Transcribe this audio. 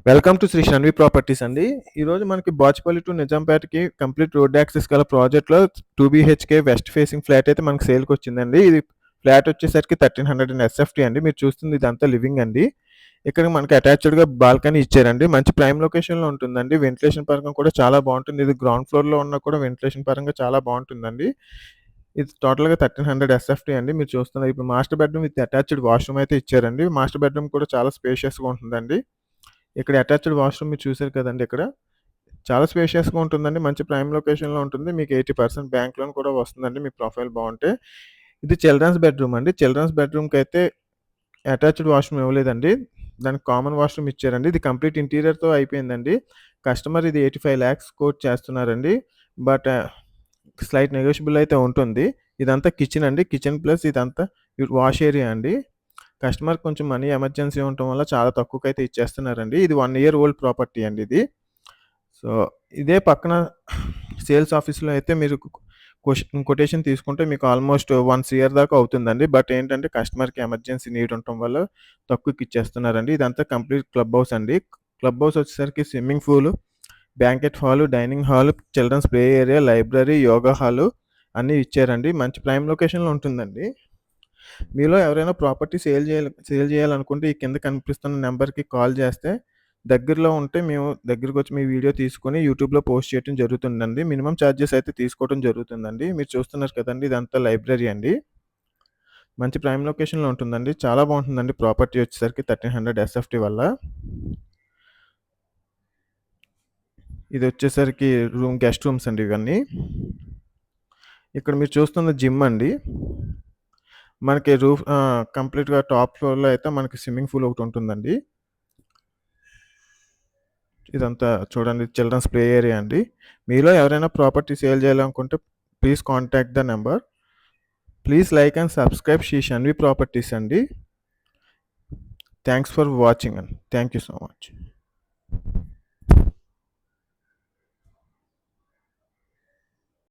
Welcome to Shri Shanvi properties అండి. ఈరోజు మనకి బాచ్పల్లి టు నిజాంపేటకి కంప్లీట్ రోడ్ యాక్సెస్ గల ప్రాజెక్ట్లో 2 BHK వెస్ట్ ఫేసింగ్ ఫ్లాట్ అయితే మనకి సేల్కి వచ్చిందండి. ఇది ఫ్లాట్ వచ్చేసరికి 1300 SFT అండి. మీరు చూస్తుంది ఇదంతా లివింగ్ అండి. ఇక్కడ మనకి అటాచ్డ్గా బాల్కనీ ఇచ్చారండి. మంచి ప్రైమ్ లొకేషన్లో ఉంటుందండి. వెంటిలేషన్ పరంగా కూడా చాలా బాగుంటుంది. ఇది గ్రౌండ్ ఫ్లోర్లో ఉన్నా కూడా వెంటిలేషన్ పరంగా చాలా బాగుంటుందండి. ఇది టోటల్గా 1300 SFT అండి. మీరు చూస్తున్నారు ఇప్పుడు master bedroom with attached washroom అయితే ఇచ్చారండి. మాస్టర్ బెడ్రూమ్ కూడా చాలా స్పేషియస్గా ఉంటుందండి. ఇక్కడ అటాచ్డ్ వాష్రూమ్ మీరు చూసారు కదండి. ఇక్కడ చాలా స్పేషియస్గా ఉంటుందండి. మంచి ప్రైమ్ లొకేషన్లో ఉంటుంది. మీకు 80% బ్యాంక్ లోన్ కూడా వస్తుందండి మీ ప్రొఫైల్ బాగుంటే. ఇది చిల్డ్రన్స్ బెడ్రూమ్ అండి. చిల్డ్రన్స్ బెడ్రూమ్కి అయితే అటాచ్డ్ వాష్రూమ్ ఇవ్వలేదండి. దానికి కామన్ వాష్రూమ్ ఇచ్చారండి. ఇది కంప్లీట్ ఇంటీరియర్తో అయిపోయిందండి. కస్టమర్ ఇది 85 lakhs కోట్ చేస్తున్నారండి. బట్ స్లైట్ నెగోషియబుల్ అయితే ఉంటుంది. ఇదంతా కిచెన్ అండి. కిచెన్ ప్లస్ ఇదంతా వాష్ ఏరియా అండి. కస్టమర్ కొంచెం మనీ ఎమర్జెన్సీ ఉండటం వల్ల చాలా తక్కువకైతే ఇచ్చేస్తున్నారండి. ఇది 1 year ఓల్డ్ ప్రాపర్టీ అండి ఇది. సో ఇదే పక్కన సేల్స్ ఆఫీస్లో అయితే మీరు కొటేషన్ తీసుకుంటే మీకు ఆల్మోస్ట్ 1 CR దాకా అవుతుందండి. బట్ ఏంటంటే కస్టమర్కి ఎమర్జెన్సీ నీడ్ ఉండటం వల్ల తక్కువకి ఇచ్చేస్తున్నారండి. ఇదంతా కంప్లీట్ క్లబ్ హౌస్ అండి. క్లబ్ హౌస్ వచ్చేసరికి swimming pool, banquet hall, dining hall, children's play area, library, yoga hall అన్నీ ఇచ్చారండి. మంచి ప్రైమ్ లొకేషన్లో ఉంటుందండి. మీలో ఎవరైనా ప్రాపర్టీ సేల్ చేయాలనుకుంటే ఈ కింద కనిపిస్తున్న నెంబర్కి కాల్ చేస్తే దగ్గరలో ఉంటే మేము దగ్గరికి వచ్చి మీ వీడియో తీసుకొని యూట్యూబ్లో పోస్ట్ చేయడం జరుగుతుందండి. మినిమం ఛార్జెస్ అయితే తీసుకోవడం జరుగుతుందండి. మీరు చూస్తున్నారు కదండి ఇదంతా లైబ్రరీ అండి. మంచి ప్రైమ్ లొకేషన్లో ఉంటుందండి. చాలా బాగుంటుందండి ప్రాపర్టీ వచ్చేసరికి 1300 SFT వల్ల. ఇది వచ్చేసరికి గెస్ట్ రూమ్స్ అండి ఇవన్నీ. ఇక్కడ మీరు చూస్తున్న జిమ్ అండి. మనకి రూఫ్ కంప్లీట్గా టాప్ ఫ్లోర్లో అయితే మనకి స్విమ్మింగ్ పూల్ ఒకటి ఉంటుందండి. ఇదంతా చూడండి చిల్డ్రన్స్ ప్లే ఏరియా అండి. మీలో ఎవరైనా ప్రాపర్టీ సేల్ చేయాలనుకుంటే please contact the number. Please like and subscribe Shri Shanvi properties అండి. Thanks for watching and thank you so much.